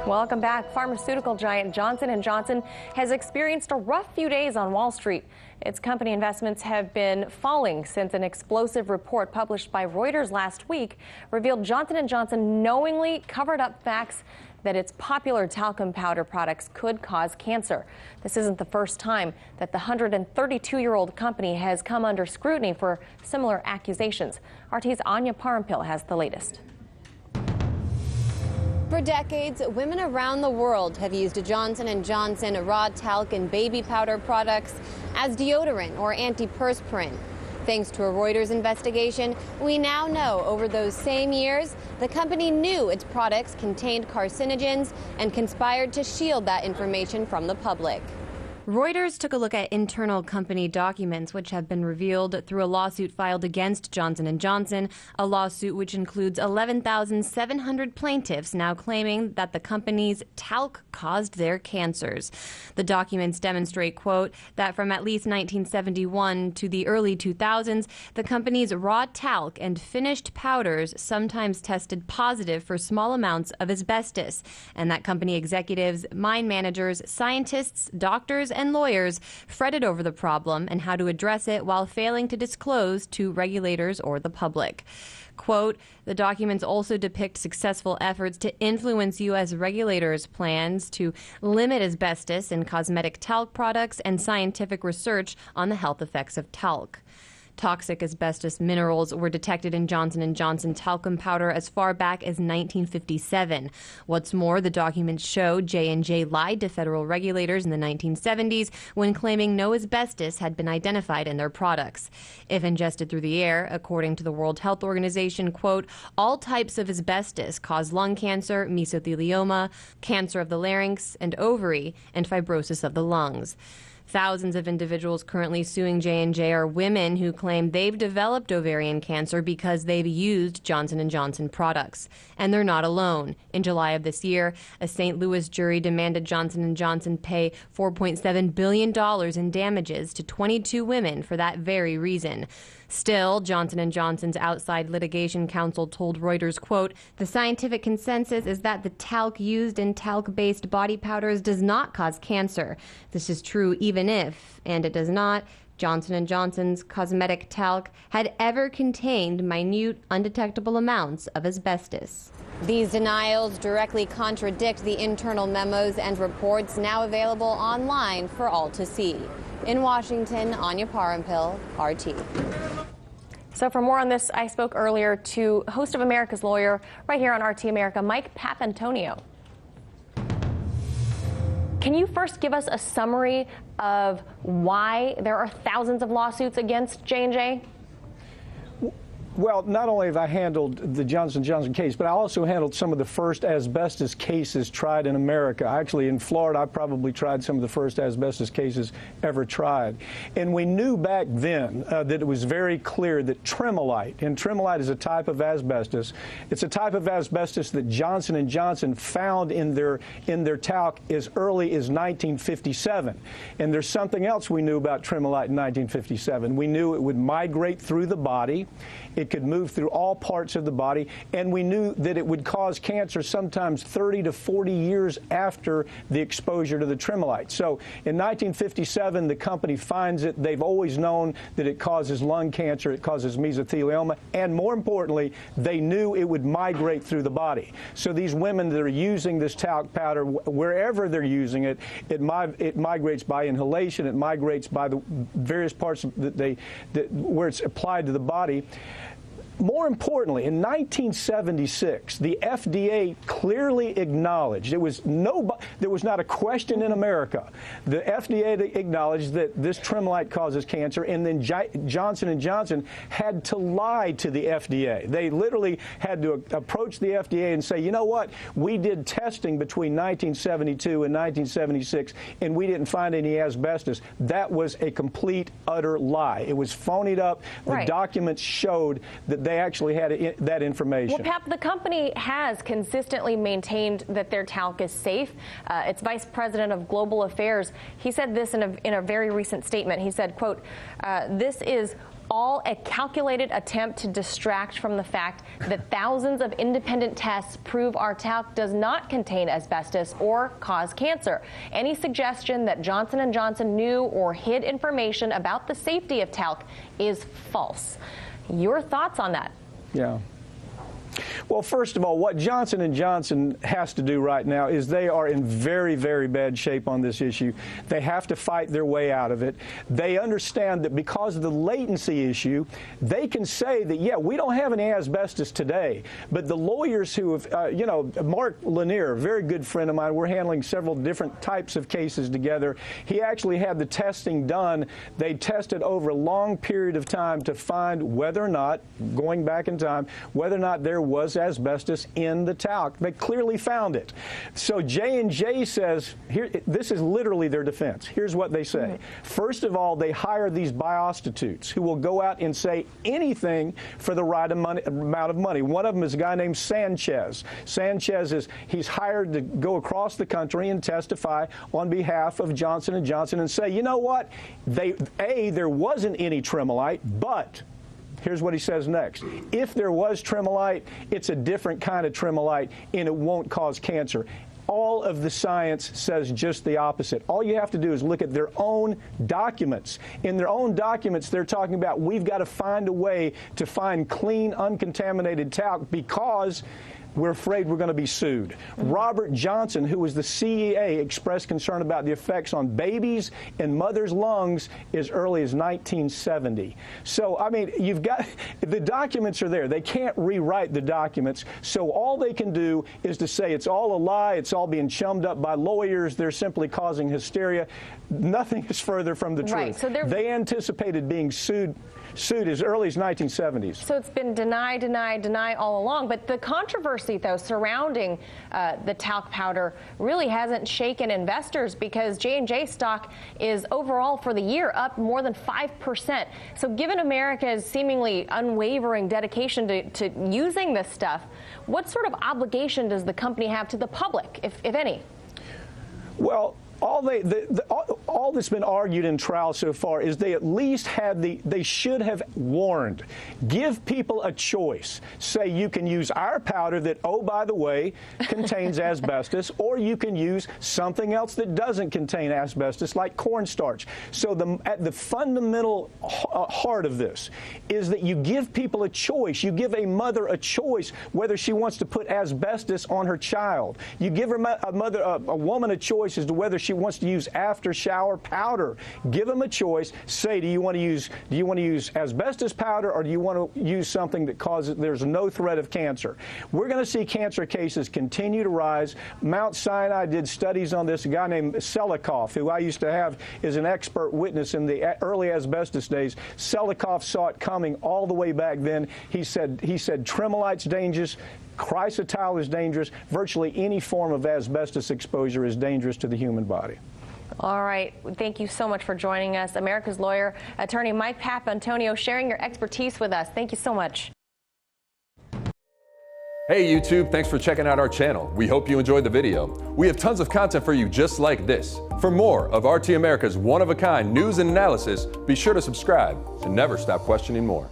Welcome back. Pharmaceutical giant Johnson & Johnson has experienced a rough few days on Wall Street. Its company investments have been falling since an explosive report published by Reuters last week revealed Johnson & Johnson knowingly covered up facts that its popular talcum powder products could cause cancer. This isn't the first time that the 132-year-old company has come under scrutiny for similar accusations. RT's Anya Parampil has the latest. For decades, women around the world have used Johnson & Johnson raw talc and baby powder products as deodorant or antiperspirant. Thanks to a Reuters investigation, we now know over those same years, the company knew its products contained carcinogens and conspired to shield that information from the public. Reuters took a look at internal company documents which have been revealed through a lawsuit filed against Johnson & Johnson, a lawsuit which includes 11,700 plaintiffs now claiming that the company's talc caused their cancers. The documents demonstrate, quote, that from at least 1971 to the early 2000s, the company's raw talc and finished powders sometimes tested positive for small amounts of asbestos, and that company executives, mine managers, scientists, doctors, and lawyers fretted over the problem and how to address it while failing to disclose to regulators or the public. Quote, the documents also depict successful efforts to influence U.S. regulators' plans to limit asbestos in cosmetic talc products and scientific research on the health effects of talc. Toxic asbestos minerals were detected in Johnson & Johnson talcum powder as far back as 1957. What's more, the documents show J&J lied to federal regulators in the 1970s when claiming no asbestos had been identified in their products. If ingested through the air, according to the World Health Organization, quote, all types of asbestos cause lung cancer, mesothelioma, cancer of the larynx and ovary, and fibrosis of the lungs. Thousands of individuals currently suing J&J are women who claim they've developed ovarian cancer because they've used Johnson & Johnson products. And they're not alone. In July of this year, a St. Louis jury demanded Johnson & Johnson pay $4.7 billion in damages to 22 women for that very reason. Still, Johnson & Johnson's outside litigation counsel told Reuters, quote, the scientific consensus is that the talc used in talc-based body powders does not cause cancer. This is true even if, and it does not, Johnson & Johnson's cosmetic talc had ever contained minute, undetectable amounts of asbestos. These denials directly contradict the internal memos and reports now available online for all to see. In Washington, Anya Parampil, RT. So for more on this, I spoke earlier to host of America's Lawyer right here on RT America, Mike Papantonio. Can you first give us a summary of why there are thousands of lawsuits against J&J? Well, not only have I handled the Johnson & Johnson case, but I also handled some of the first asbestos cases tried in America. Actually, in Florida, I probably tried some of the first asbestos cases ever tried. And we knew back then that it was very clear that tremolite, and tremolite is a type of asbestos. It's a type of asbestos that Johnson & Johnson found in their talc as early as 1957. And there's something else we knew about tremolite in 1957. We knew it would migrate through the body. It could move through all parts of the body, and we knew that it would cause cancer sometimes 30 to 40 years after the exposure to the tremolite. So in 1957, the company finds it. They've always known that it causes lung cancer, it causes mesothelioma, and more importantly, they knew it would migrate through the body. So these women that are using this talc powder, wherever they're using it, it migrates by inhalation, it migrates by the various parts where it's applied to the body. More importantly, in 1976, the FDA clearly acknowledged, there was not a question in America. The FDA acknowledged that this tremolite causes cancer, and then Johnson & Johnson had to lie to the FDA. They literally had to approach the FDA and say, you know what, we did testing between 1972 and 1976, and we didn't find any asbestos. That was a complete, utter lie. It was phonied up. The documents showed that they actually had that information. Well, Pap, the company has consistently maintained that their talc is safe. Its vice president of global affairs, he said this in a very recent statement. He said, quote, this is all a calculated attempt to distract from the fact that thousands of independent tests prove our talc does not contain asbestos or cause cancer. Any suggestion that Johnson & Johnson knew or hid information about the safety of talc is false. Your thoughts on that? Yeah. Well, first of all, what Johnson & Johnson has to do right now is they are in very, very bad shape on this issue. They have to fight their way out of it. They understand that because of the latency issue, they can say that, yeah, we don't have any asbestos today, but the lawyers who have, you know, Mark Lanier, a very good friend of mine, we're handling several different types of cases together. He actually had the testing done. They tested over a long period of time to find whether or not, going back in time, whether or not there was asbestos in the talc. They clearly found it. So J&J says, here, this is literally their defense. Here's what they say. First of all, they hire these biostitutes who will go out and say anything for the right amount of money. One of them is a guy named Sanchez. Sanchez he's hired to go across the country and testify on behalf of Johnson & Johnson and say, you know what, there wasn't any tremolite, but here's what he says next. If there was tremolite, it's a different kind of tremolite, and it won't cause cancer. All of the science says just the opposite. All you have to do is look at their own documents. In their own documents, they're talking about we've got to find a way to find clean, uncontaminated talc because we're afraid we're going to be sued. Robert Johnson, who was the CEA, expressed concern about the effects on babies and mothers' lungs as early as 1970. So, I mean, you've got, the documents are there. They can't rewrite the documents. So all they can do is to say it's all a lie, it's all being chummed up by lawyers, they're simply causing hysteria. Nothing is further from the truth. Right, so they anticipated being sued as early as 1970s. So it's been deny all along. But the controversy, though, surrounding the talc powder really hasn't shaken investors because J&J stock is overall for the year up more than 5%. So given America's seemingly unwavering dedication to using this stuff, what sort of obligation does the company have to the public, if any? Well, all that's been argued in trial so far is they at least they should have warned. Give people a choice. Say you can use our powder that, oh, by the way, contains asbestos, or you can use something else that doesn't contain asbestos, like cornstarch. So at the fundamental heart of this is that you give people a choice. You give a mother a choice whether she wants to put asbestos on her child. You give a woman a choice as to whether she wants to use after shower powder. Give them a choice. Say, do you want to use asbestos powder, or do you want to use something that causes there's no threat of cancer? We're going to see cancer cases continue to rise. Mount Sinai did studies on this. A guy named Selikoff, who I used to have as an expert witness in the early asbestos days. Selikoff saw it coming all the way back then. He said tremolite's dangerous. Chrysotile is dangerous. Virtually any form of asbestos exposure is dangerous to the human body. All right. Thank you so much for joining us. America's lawyer, attorney Mike Papantonio, sharing your expertise with us. Thank you so much. Hey YouTube, thanks for checking out our channel. We hope you enjoyed the video. We have tons of content for you just like this. For more of RT America's one-of-a-kind news and analysis, be sure to subscribe and never stop questioning more.